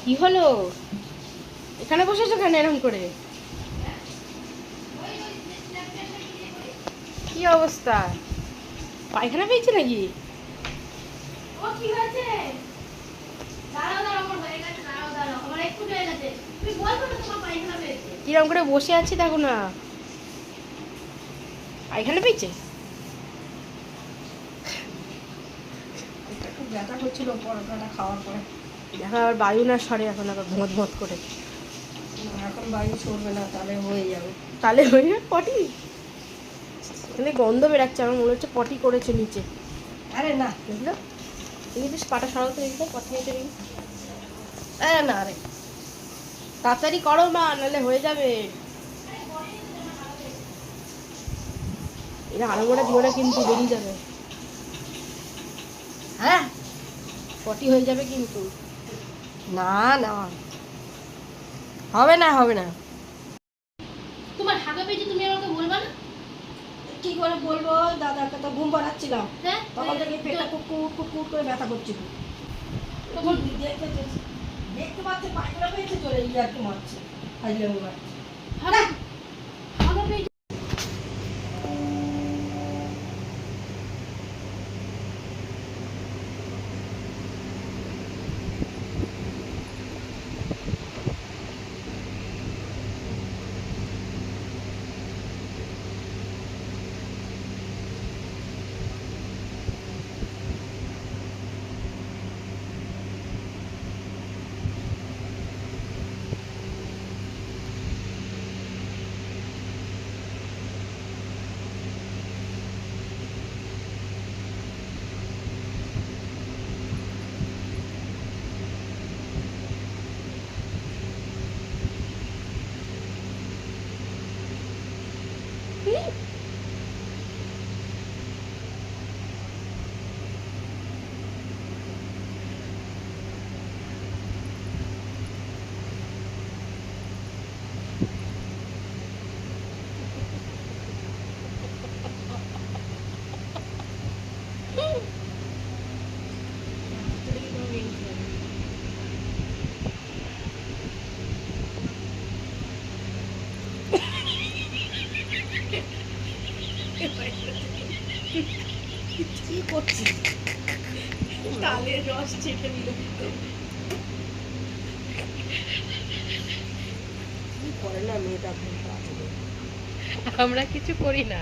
কি হলো? এখানে বসেছো কেন এরকম করে? কি অবস্থা? পায়খানা পেয়েছে নাকি? কিরম করে বসে আছি দেখো না। পায়খানা পেয়েছে? একটু ব্যথা করছিল পরোটাটা খাওয়ার পরে। দেখো আবার বায়ু না সরে, এখন আবার ভোঁত ভোঁত করে। এখন বায়ু সরবে না, তাহলে হয়ে যাবে। তাহলে হয়ে যাবে পটি। এখানে গন্ধ বেরাচ্ছে, আমার মনে হচ্ছে পটি করেছে নিচে। আরে না, বুঝলো? এই যে পাটা সরাতে দেখবে পটি হয়েছে নাকি। না রে, তাড়াতাড়ি করো মা, নাহলে হয়ে যাবে। এরা আড়মোড়া দিও না কিন্তু, বেরিয়ে যাবে। হ্যাঁ পটি হয়ে যাবে কিন্তু। না না, হবে না হবে না। তোমার হাগা পেয়েছে, তুমি আমাকে বলবা না? কি করে বলবো, দাদাকে তো ঘুম পাড়াচ্ছিলাম, হ্যাঁ, তখন থেকে পেটটা কুকুর কুকুর করে ব্যথা করছিল। তখন দেখতে পাচ্ছে পায়খানা পেয়েছে, চলে গিয়ে আর কি মারছে, হাজলে মারছে। হাগা হাগা পেয়েছে। কি করছিস? তালের রস চেপে নিল। কি করে না মেয়েটা, আমরা কিছু করি না।